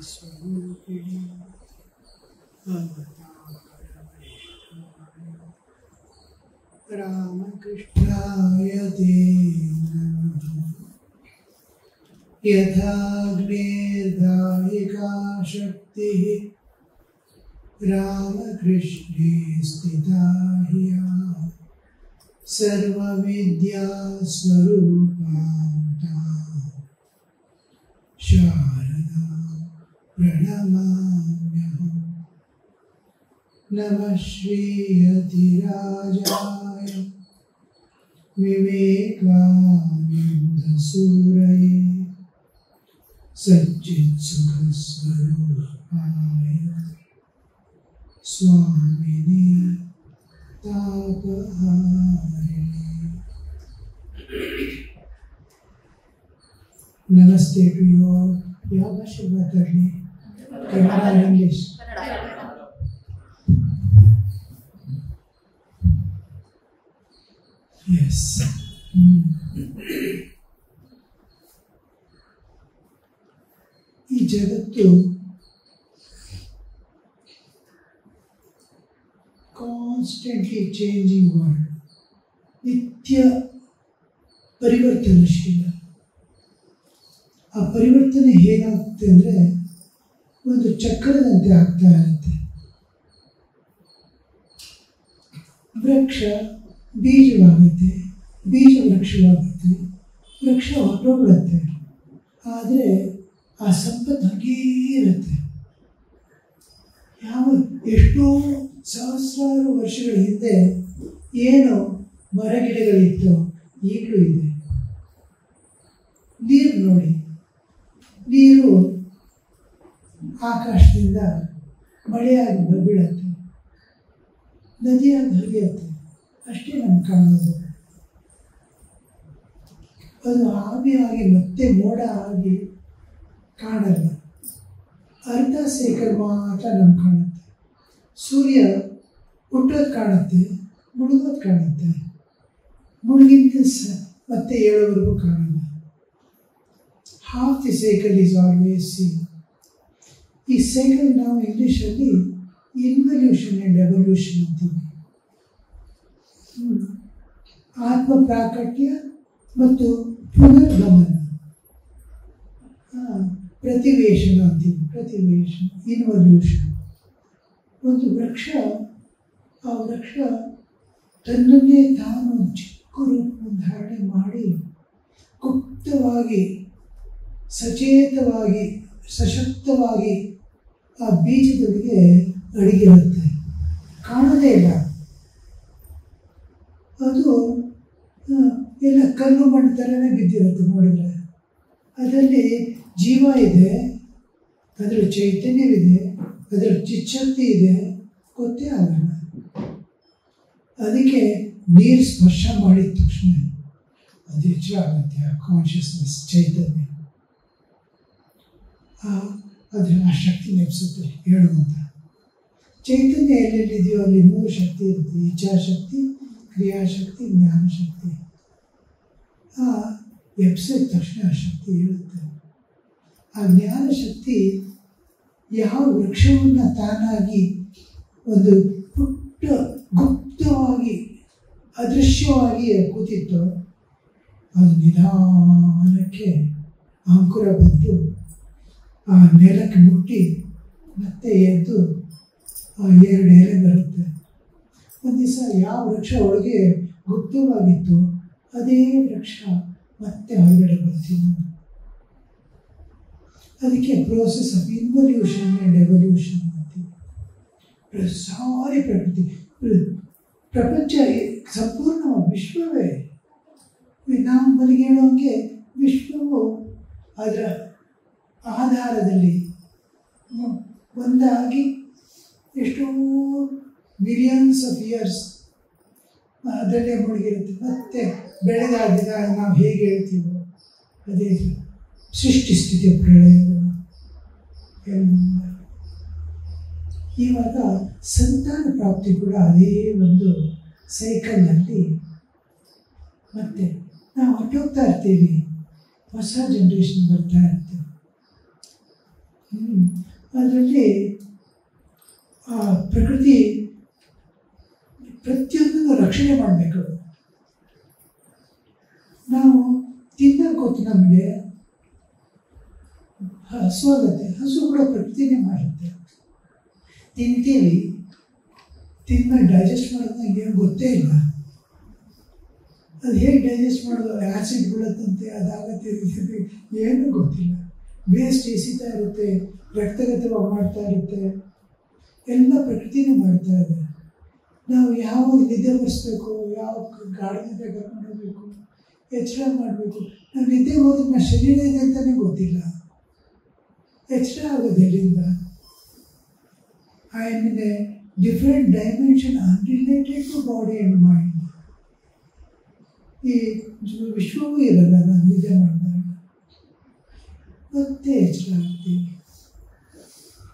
स्वरूपिणी रामकृष्णाय ते नमः। यथाग्नेर्दायिका शक्तिः रामकृष्णे स्थिता ह्या सर्वविद्यास्वरूपा शारदा प्रणमाम्यहम्। नमः श्रीयतिराजाय विवेकानन्दसूरये सच्चित्सुखस्वरूपाय स्वामिने तापहारिणे। नमस्ते टू यू ऑल। ಯಾವ ಭಾಷೆ ಮಾತಾಡಲಿ? ಕನ್ನಡ, ಇಂಗ್ಲಿಷ್? ಎಸ್. ಈ ಜಗತ್ತು ಕಾನ್ಸ್ಟೆಂಟ್ಲಿ ಚೇಂಜಿಂಗ್ ವರ್ಲ್ಡ್, ನಿತ್ಯ ಪರಿವರ್ತನಶೀಲ. ಆ ಪರಿವರ್ತನೆ ಹೇಗಾಗುತ್ತೆ ಅಂದರೆ ಒಂದು ಚಕ್ರದಂತೆ ಆಗ್ತಾ ಇರುತ್ತೆ. ವೃಕ್ಷ ಬೀಜವಾಗುತ್ತೆ, ಬೀಜ ವೃಕ್ಷವಾಗುತ್ತೆ, ವೃಕ್ಷ ಹೊರಟೋಗ್ಬಿಡುತ್ತೆ. ಆದರೆ ಆ ಸಂಪತ್ತು ಹಾಗೇ ಇರುತ್ತೆ. ಎಷ್ಟೋ ಸಹಸ್ರಾರು ವರ್ಷಗಳ ಹಿಂದೆ ಏನು ಮರಗಿಡಗಳಿತ್ತು ಈಗಲೂ ಇದೆ. ನೀರು ನೋಡಿ, ನೀರು ಆಕಾಶದಿಂದ ಮಳೆಯಾಗಿ ಬೀಳುತ್ತೆ, ನದಿಯಾಗಿ ಹರಿಯುತ್ತೆ, ಅಷ್ಟೇ ನಮ್ಗೆ ಕಾಣೋದು. ಅದು ಆವಿಯಾಗಿ ಮತ್ತೆ ಮೋಡ ಆಗಿ ಕಾಣಲ್ಲ. ಅರ್ಧ ಸೈಕಲ್ ಮಾತ್ರ ನಮ್ಗೆ ಕಾಣುತ್ತೆ. ಸೂರ್ಯ ಹುಟ್ಟೋದು ಕಾಣುತ್ತೆ, ಮುಳುಗೋದು ಕಾಣುತ್ತೆ, ಮುಳುಗಿಂದ ಮತ್ತೆ ಏಳೋವರೆಗೂ ಕಾಣಲ್ಲ. Half the cycle is always seen. ಈ ಸೈಕಲ್ ನಾವು ಇಂಗ್ಲೀಷಲ್ಲಿ ಇನ್ವಲ್ಯೂಷನ್ ಆ್ಯಂಡ್ ಎವಲ್ಯೂಷನ್ ಅಂತೀವಿ. ಆತ್ಮ ಪ್ರಾಕಟ್ಯ ಮತ್ತು ಪುನರ್ಗಮನ, ಪ್ರತಿವೇಶನ ಅಂತೀವಿ. ಪ್ರತಿವೇಶನ, ಇನ್ವಲ್ಯೂಷನ್. ಒಂದು ವೃಕ್ಷ, ಆ ವೃಕ್ಷ ತನ್ನನ್ನೇ ತಾನು ಚಿಕ್ಕ ರೂಪವನ್ನು ಧಾರಣೆ ಮಾಡಿ ಗುಪ್ತವಾಗಿ, ಸಚೇತವಾಗಿ, ಸಶಕ್ತವಾಗಿ ಆ ಬೀಜದೊಳಗೆ ಅಡಗಿರುತ್ತೆ, ಕಾಣೋದೇ ಇಲ್ಲ. ಅದು ಎಲ್ಲ ಕಲ್ಲು ಮಣ್ಣು ಥರನೇ ಬಿದ್ದಿರುತ್ತೆ ನೋಡಿದರೆ. ಅದರಲ್ಲಿ ಜೀವ ಇದೆ, ಅದರ ಚೈತನ್ಯವಿದೆ, ಅದರ ಚಿಚ್ಚಕ್ತಿ ಇದೆ, ಗೊತ್ತೇ ಆಗಲ್ಲ. ಅದಕ್ಕೆ ನೀರು ಸ್ಪರ್ಶ ಮಾಡಿದ ತಕ್ಷಣ ಅದು ಹೆಚ್ಚು ಆಗುತ್ತೆ. ಆ ಕಾನ್ಷಿಯಸ್ನೆಸ್, ಚೈತನ್ಯ, ಅದರ ಆ ಶಕ್ತಿ ನೆಪ್ಸುತ್ತೆ ಹೇಳುವಂಥ. ಚೈತನ್ಯ ಎಲ್ಲೆಲ್ಲಿದೆಯೋ ಅಲ್ಲಿ 3 ಶಕ್ತಿ ಇರುತ್ತೆ: ಇಚ್ಛಾಶಕ್ತಿ, ಕ್ರಿಯಾಶಕ್ತಿ, ಜ್ಞಾನಶಕ್ತಿ. ಎಪ್ಸಿದ ತಕ್ಷಣ ಆ ಶಕ್ತಿ ಹೇಳುತ್ತೆ. ಆ ಜ್ಞಾನಶಕ್ತಿ ಯಾವ ವೃಕ್ಷವನ್ನು ತಾನಾಗಿ ಒಂದು ಪುಟ್ಟ ಗುಪ್ತವಾಗಿ ಅದೃಶ್ಯವಾಗಿ ಕೂತಿತ್ತೋ ಅದು ನಿಧಾನಕ್ಕೆ ಅಂಕುರ ಬಂದು ಆ ನೆಲಕ್ಕೆ ಮುಟ್ಟಿ ಮತ್ತೆ ಎದ್ದು ಆ 2 ಎಲೆ ಬರುತ್ತೆ. ಒಂದು ದಿವಸ ಯಾವ ವೃಕ್ಷ ಒಳಗೆ ಗುಪ್ತವಾಗಿತ್ತು ಅದೇ ವೃಕ್ಷ ಮತ್ತೆ ಹೊರಗಡೆ ಬರ್ತೀನಿ. ಅದಕ್ಕೆ ಪ್ರೋಸೆಸ್ ಆಫ್ ಇನ್ವಲ್ಯೂಷನ್ ಆ್ಯಂಡ್ ಎವಲ್ಯೂಷನ್ ಅಂತೀವಿ. ಸಾರಿ ಪ್ರಕೃತಿ, ಪ್ರಪಂಚ ಸಂಪೂರ್ಣ ವಿಶ್ವವೇ. ನಾವು ಮಲಗೇಳೋಂಗೆ ವಿಶ್ವವು ಅದರ ಆಧಾರದಲ್ಲಿ ಒಂದಾಗಿ ಎಷ್ಟೋ ಮಿಲಿಯನ್ಸ್ ಆಫ್ ಇಯರ್ಸ್ ಅದರಲ್ಲೇ ಮುಳುಗಿರುತ್ತೆ. ಮತ್ತೆ ಬೆಳೆದಾದಾಗ ನಾವು ಹೇಗೆ ಹೇಳ್ತೀವೋ ಅದೇ ಸೃಷ್ಟಿ ಸ್ಥಿತಿ ಪ್ರಳಯಗಳು ಎಲ್ಲ. ಇವಾಗ ಸಂತಾನ ಪ್ರಾಪ್ತಿ ಕೂಡ ಅದೇ ಒಂದು ಸೈಕಲ್ನಲ್ಲಿ ಮತ್ತೆ ನಾವು ಹೊರಟೋಗ್ತಾ ಇರ್ತೀವಿ. ಹೊಸ ಜನ್ರೇಷನ್ ಬರ್ತಾ ಇರ್ತೀವಿ. ಅದರಲ್ಲಿ ಆ ಪ್ರಕೃತಿ ಪ್ರತಿಯೊಂದನ್ನು ರಕ್ಷಣೆ ಮಾಡಬೇಕು. ನಾವು ತಿನ್ನೋದು ಗೊತ್ತು, ನಮಗೆ ಹಸು ಆಗುತ್ತೆ, ಹಸು ಕೂಡ ಪ್ರಕೃತಿನೇ ಮಾಡುತ್ತೆ. ತಿಂತೀವಿ, ತಿಂದ್ಮೇಲೆ ಡೈಜೆಸ್ಟ್ ಮಾಡೋದು ನನಗೆ ಏನು ಗೊತ್ತೇ ಇಲ್ಲ. ಅದು ಹೇಗೆ ಡೈಜೆಸ್ಟ್ ಮಾಡೋದು, ಆ್ಯಸಿಡ್ ಬೀಳುತ್ತಂತೆ, ಅದಾಗತ್ತೆ, ಏನೂ ಗೊತ್ತಿಲ್ಲ. ವೇಸ್ಟ್ ಎಸಿತಾ ಇರುತ್ತೆ, ರಕ್ತಗತವಾಗಿ ಮಾಡ್ತಾ ಇರುತ್ತೆ, ಎಲ್ಲ ಪ್ರಕೃತಿನೇ ಮಾಡ್ತಾ ಇದೆ. ನಾವು ಯಾವಾಗ ನಿದ್ದೆ ಬರೆಸ್ಬೇಕು, ಯಾವ ಗಾರ್ಡನಿಂದ ಕರ್ಕೊಂಡು ಹೋಗ್ಬೇಕು, ಎಚ್ಚರ ಮಾಡಬೇಕು. ನಾವು ನಿದ್ದೆ ಹೋದ್ರೆ ನಮ್ಮ ಶರೀರ ಇದೆ ಅಂತಲೇ ಗೊತ್ತಿಲ್ಲ. ಎಚ್ಚರ ಆಗೋದು ಎಲ್ಲಿಂದ? I am in a different dimension unrelated to body and mind. ಈ ವಿಶ್ವವೂ ಇರಲ್ಲ ನಾನು ನಿದ್ದೆ ಮಾಡಿದಾಗ. ಮತ್ತೆ ಎಚ್ಚರ ಆಗ್ತೀವಿ.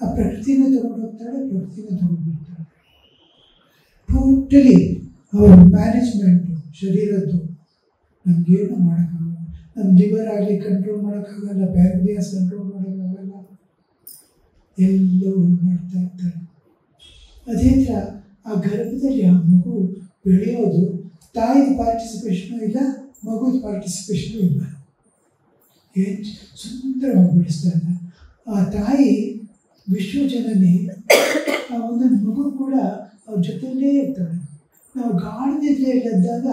ಆ ಪ್ರಕೃತಿನ ತಗೊಂಡು ಹೋಗ್ತಾಳೆ, ಪ್ರಕೃತಿನ ತಗೊಂಡು ಬರ್ತಾಳೆ. ಟೋಟಲಿ ಅವ್ರ ಮ್ಯಾನೇಜ್ಮೆಂಟು ಶರೀರದ್ದು ನಮಗೇನು ಮಾಡೋಕ್ಕಾಗಲ್ಲ. ನಮ್ಮ ಲಿವರ್ ಆಗಲಿ ಕಂಟ್ರೋಲ್ ಮಾಡೋಕ್ಕಾಗಲ್ಲ, ಪ್ಯಾನ್ಕ್ರಿಯಾಸ್ ಕಂಟ್ರೋಲ್ ಮಾಡೋಕ್ಕಾಗಲ್ಲ, ಎಲ್ಲವೂ ಮಾಡ್ತಾ ಇರ್ತಾರೆ. ಅದೇ ಥರ ಆ ಗರ್ಭದಲ್ಲಿ ಆ ಮಗು ಬೆಳೆಯೋದು ತಾಯಿ ಪಾರ್ಟಿಸಿಪೇಷನು ಇಲ್ಲ, ಮಗುದ ಪಾರ್ಟಿಸಿಪೇಷನು ಇಲ್ಲ. ಏನು ಸುಂದರವಾಗಿ ಬೆಳೆಸ್ತಾ ಇದ್ದಾರೆ ಆ ತಾಯಿ ವಿಶ್ವಜನನಿ. ಆ ಒಂದೊಂದು ಮಗು ಕೂಡ ಅವ್ರ ಜೊತೆಯಲ್ಲೇ ಇರ್ತಾಳೆ. ನಾವು ಗಾಢನಿದ್ರೆಯಲ್ಲಿ ಎದ್ದಾಗ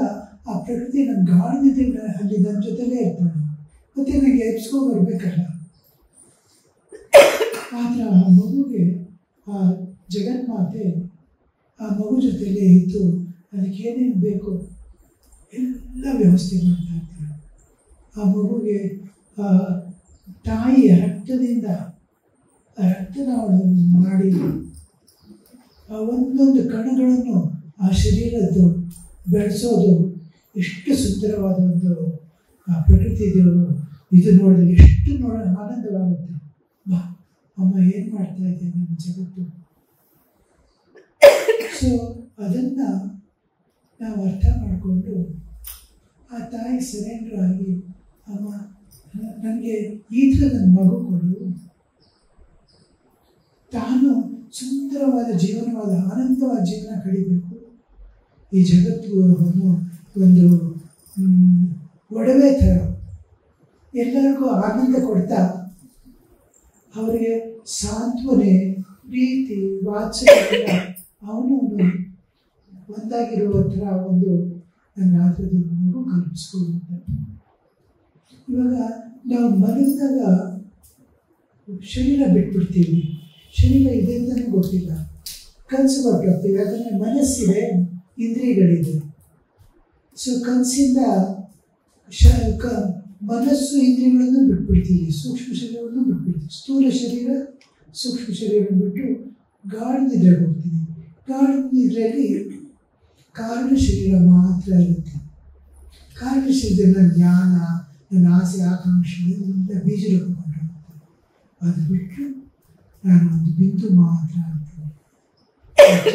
ಆ ಪ್ರಕೃತಿ ನಮ್ಮ ಗಾಢನಿದ್ರೆ ಅಲ್ಲಿ ನನ್ನ ಜೊತೆಲೇ ಇರ್ತಾಳೆ. ಮತ್ತು ನನಗೆ ಎಬ್ಸ್ಕೊಂಡು ಬರಬೇಕಲ್ಲ. ಆದರೆ ಆ ಮಗುಗೆ ಆ ಜಗನ್ಮಾತೆ ಆ ಮಗು ಜೊತೆಯಲ್ಲೇ ಇದ್ದು ಅದಕ್ಕೆ ಏನೇನು ಬೇಕು ಎಲ್ಲ ವ್ಯವಸ್ಥೆ ಮಾಡ್ತಾ ಇರ್ತಾರೆ. ಆ ಮಗುಗೆ ತಾಯಿಯ ರಕ್ತದಿಂದ ರಕ್ತನಾಳವನ್ನು ಮಾಡಿ ಆ ಒಂದೊಂದು ಕಣಗಳನ್ನು ಆ ಶರೀರದ್ದು ಬೆಳೆಸೋದು ಎಷ್ಟು ಸುಂದರವಾದ ಒಂದು ಆ ಪ್ರಕೃತಿದು ಇದು ನೋಡಿದ್ರೆ ಎಷ್ಟು ಆನಂದವಾಗುತ್ತೆ. ಬಾ ಅಮ್ಮ ಏನು ಮಾಡ್ತಾ ಇದ್ದೆ ನಮ್ಮ ಜಗತ್ತು. ಸೊ ಅದನ್ನು ನಾವು ಅರ್ಥ ಮಾಡಿಕೊಂಡು ಆ ತಾಯಿ ಸರೆಂಡರ್ ಆಗಿ, ಅಮ್ಮ ನನಗೆ ಈ ಥರ ನನ್ನ ಮಗು ಕೊಡು, ತಾನು ಸುಂದರವಾದ ಜೀವನವಾದ ಆನಂದವಾದ ಜೀವನ ಕಳಿಬೇಕು. ಈ ಜಗತ್ತು ಒಂದು ಒಡವೆ ಥರ ಎಲ್ಲರಿಗೂ ಆನಂದ ಕೊಡ್ತಾ ಅವರಿಗೆ ಸಾಂತ್ವನೆ, ಪ್ರೀತಿ, ವಾತ್ಸಲ್ಯ ಅವನು ಒಂದಾಗಿರುವ ಥರ ಒಂದು ನನ್ನ ಆತ್ಮದ ಮಗು ಕಲ್ಪಿಸ್ಕೊಳ್ಳುತ್ತೆ. ಇವಾಗ ನಾವು ಮಲಗಿದಾಗ ಶರೀರ ಬಿಟ್ಬಿಡ್ತೀವಿ. ಶರೀರ ಇದೆ ಅಂತಲೇ ಗೊತ್ತಿಲ್ಲ, ಕನಸು ಹೊರಟೋಗ್ತೀವಿ. ಯಾಕಂದರೆ ಮನಸ್ಸಿದೆ, ಇಂದ್ರಿಯಗಳಿದೆ. ಸೊ ಕನಸಿಂದ ಮನಸ್ಸು ಇಂದ್ರಿಯಗಳನ್ನು ಬಿಟ್ಬಿಡ್ತೀವಿ, ಸೂಕ್ಷ್ಮ ಶರೀರವನ್ನು ಬಿಟ್ಬಿಡ್ತೀವಿ. ಸ್ಥೂಲ ಶರೀರ ಸೂಕ್ಷ್ಮ ಶರೀರವನ್ನು ಬಿಟ್ಟು ಗಾಢ ನಿದ್ರೆಗೆ ಹೋಗ್ತೀವಿ. ಗಾಢ ನಿದ್ರೆಯಲ್ಲಿ ಕಾರಣ ಶರೀರ ಮಾತ್ರ ಇರುತ್ತೆ. ಕಾರಣ ಶರೀರ ನನ್ನ ಜ್ಞಾನ, ನನ್ನ ಆಸೆ, ಆಕಾಂಕ್ಷೆಗಳೆಲ್ಲ ಬೀಜರೂಪಗೊಂಡಿರುತ್ತೆ. ಅದು ಬಿಟ್ಟು ನಾನು ಒಂದು ಬಿಂದು ಮಾತ್ರ ಆಗ್ತೀನಿ.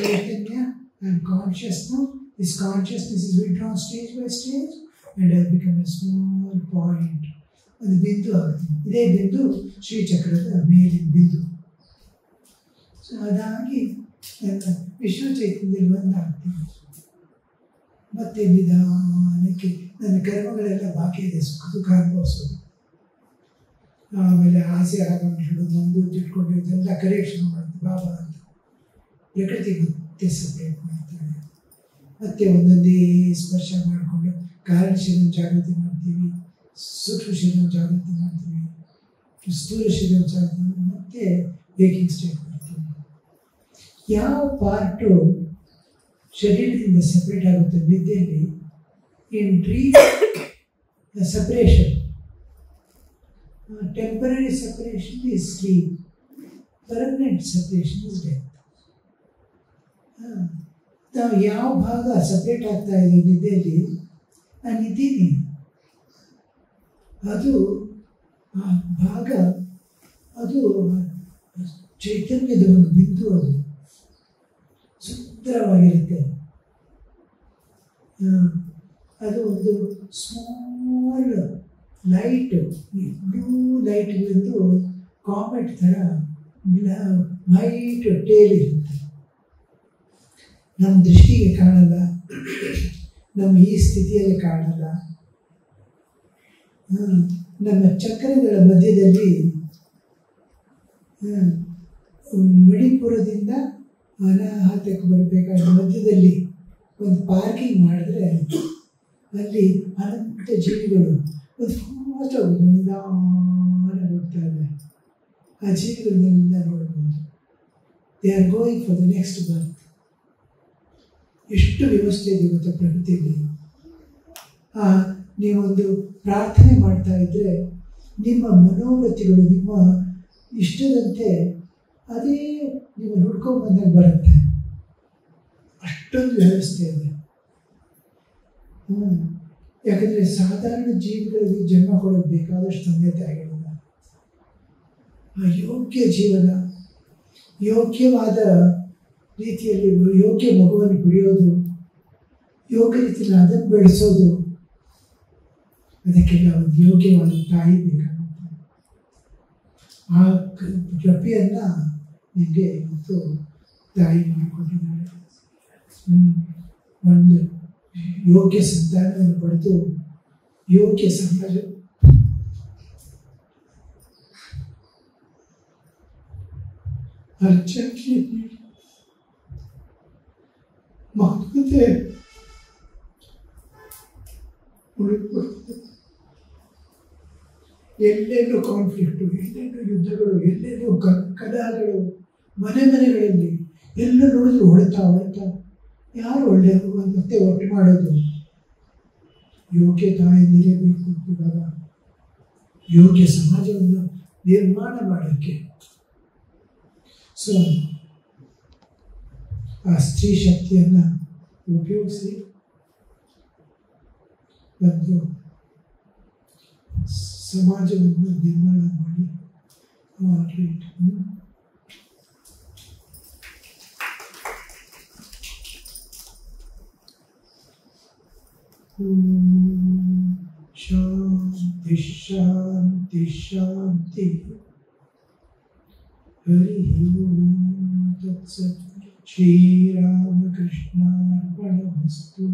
ಚೈತನ್ಯ and ಕಾನ್ಷಿಯಸ್ನು, this consciousness is withdrawn stage by stage and I become a small point. ಒಂದು ಬಿಂದು ಆಗ್ತೀನಿ. ಇದೇ ಬಿಂದು ಶ್ರೀಚಕ್ರದ ಮೇಲಿನ ಬಿಂದು. ಸೊ ಅದಾಗಿ ನನ್ನ ವಿಶ್ವ ಚೈತನ್ಯದಲ್ಲಿ ಒಂದಾಗ್ತೀನಿ. ಮತ್ತೆ ನಿಧಾನಕ್ಕೆ ನನ್ನ ಕರ್ಮಗಳೆಲ್ಲ ಬಾಕಿ ಇದೆ, ಸುಖ ಅನುಭವಿಸೋದು. ಆಮೇಲೆ ಆಸೆ ಆಕಾಂಕ್ಷೆಗಳು ನಮ್ಮದು ತಿಟ್ಕೊಂಡು ಇದೆಲ್ಲ ಕರೆಕ್ಷನ್ ಮಾಡುತ್ತೆ ಬಾಬಾ ಅಂತ. ಪ್ರಕೃತಿ ಮತ್ತೆ ಸಪ್ರೇಟ್ ಮಾಡ್ತಾಳೆ. ಮತ್ತೆ ಒಂದೊಂದೇ ಸ್ಪರ್ಶ ಮಾಡಿಕೊಂಡು ಕಾರಣ ಶರೀರ ಜಾಗೃತಿ ಮಾಡ್ತೀವಿ, ಸೂಕ್ಷ್ಮ ಶರೀರ ಜಾಗೃತಿ ಮಾಡ್ತೀವಿ, ಸ್ಥೂಲ ಶರೀರ ಜಾಗೃತಿ ಮಾಡಿ ಮತ್ತೆ ಬೇಕಿಂಗ್ ಸ್ಟೇಟ್ ಮಾಡ್ತೀವಿ. ಯಾವ ಪಾರ್ಟು ಶರೀರದಿಂದ ಸಪ್ರೇಟ್ ಆಗುತ್ತೆ ನಿದ್ದೆಯಲ್ಲಿ? In dream separation, temporary separation is sleep, permanent separation is death. ನಾವು ಯಾವ ಭಾಗ ಸಪ್ರೇಟ್ ಆಗ್ತಾ ಇದೆ ನಿದ್ದೆಯಲ್ಲಿ? ನಾನು ಇದ್ದೀನಿ, ಅದು ಆ ಭಾಗ, ಅದು ಚೈತನ್ಯದ ಒಂದು ಬಿಂದು. ಅದು ಸುಂದರವಾಗಿರುತ್ತೆ. ಅದು ಒಂದು ಸ್ಮಾಲ್ ಲೈಟ್, ಬ್ಲೂ ಲೈಟ್ ಬಂದು ಕಾಮೆಟ್ ಥರ ಮೈಟ್ ಟೇಲ್ ಇರುತ್ತೆ. ನಮ್ಮ ದೃಷ್ಟಿಗೆ ಕಾಣಲ್ಲ, ನಮ್ಮ ಈ ಸ್ಥಿತಿಯಲ್ಲಿ ಕಾಣಲ್ಲ. ನಮ್ಮ ಚಕ್ರಗಳ ಮಧ್ಯದಲ್ಲಿ ಮಣಿಪುರದಿಂದ ಅನಾಹತಕ್ಕೆ ಬರಬೇಕಾದ ಮಧ್ಯದಲ್ಲಿ ಒಂದು ಪಾರ್ಕಿಂಗ್ ಮಾಡಿದ್ರೆ ಅಲ್ಲಿ ಅನಂತ ಜೀವಿಗಳು ಒಂದು ಫಾಸ್ಟಾಗಿ ನಿಧಾನ ಹೋಗ್ತಾ ಇದೆ. ಆ ಜೀವಿಗಳನ್ನೆಲ್ಲ ನೋಡ್ಬೋದು. They are going for the next ಬರ್ತ್. ಎಷ್ಟು ವ್ಯವಸ್ಥೆ ಇದೆ ಗೊತ್ತಾ ಪ್ರಕೃತಿಯಲ್ಲಿ. ನೀವೊಂದು ಪ್ರಾರ್ಥನೆ ಮಾಡ್ತಾ ಇದ್ದರೆ ನಿಮ್ಮ ಮನೋಗತಿಗಳು ನಿಮ್ಮ ಇಷ್ಟದಂತೆ ಅದೇ ನೀವು ಹುಡ್ಕೊಂಡ್ಬಂದಾಗ ಬರುತ್ತೆ. ಅಷ್ಟೊಂದು ವ್ಯವಸ್ಥೆ ಇದೆ. ಯಾಕಂದರೆ ಸಾಧಾರಣ ಜೀವಿಗಳಿಗೆ ಜನ್ಮ ಕೊಡೋದು ಬೇಕಾದಷ್ಟು ತಂದೆ ತಾಯಿಗಳಿಲ್ಲ. ಆ ಯೋಗ್ಯ ಜೀವನ, ಯೋಗ್ಯವಾದ ರೀತಿಯಲ್ಲಿ ಯೋಗ್ಯ ಮಗುವನ್ನು ಬಿಡಿಯೋದು, ಯೋಗ್ಯ ರೀತಿಯಲ್ಲಿ ಅದನ್ನು ಬೆಳೆಸೋದು, ಅದಕ್ಕೆಲ್ಲ ಒಂದು ಯೋಗ್ಯವಾದ ತಾಯಿ ಬೇಕಾಗುತ್ತೆ. ಆ ಕೃಪೆಯನ್ನು ನಿಮಗೆ ಇವತ್ತು ತಾಯಿ ಮಾಡಿಕೊಟ್ಟಿದ್ದಾರೆ. ಒಂದು ಯೋಗ್ಯ ಸಂತಾನವನ್ನು ಪಡೆದು ಯೋಗ್ಯ ಸಮಾಜ ಅರ್ಜೆಂಟ್ಲಿ ಮಕ್ಕಳಿಗೆ ಉಳಿದುಕೊಡ್ತದೆ. ಎಲ್ಲೆಲ್ಲೂ ಕಾನ್ಫ್ಲಿಕ್ಟು, ಎಲ್ಲೆಲ್ಲೂ ಯುದ್ಧಗಳು, ಎಲ್ಲೆಲ್ಲೂ ಕಲಹಗಳು, ಮನೆಗಳಲ್ಲಿ ಎಲ್ಲ ನೋಡಿದ್ರು ಹೊಡೆತಾ ಯಾರು ಒಳ್ಳೆಯವರು ಮತ್ತೆ ಒಟ್ಟು ಮಾಡೋದು. ಯೋಗ್ಯ ತಾಯಿಯಂದಿರೇ ಬೇಕು ಇವಾಗ ಯೋಗ್ಯ ಸಮಾಜವನ್ನು ನಿರ್ಮಾಣ ಮಾಡೋಕ್ಕೆ. ಸೊ ಆ ಸ್ತ್ರೀ ಶಕ್ತಿಯನ್ನು ಉಪಯೋಗಿಸಿ ಒಂದು ಸಮಾಜವನ್ನು ನಿರ್ಮಾಣ ಮಾಡಿ ಶಾಂತಿ ಶಾಂತಿ ಶಾಂತಿ. ಹರಿ ಓಂ ತತ್ಸತ್. ಶ್ರೀರಾಮಕೃಷ್ಣಾರ್ಪಣಮಸ್ತು.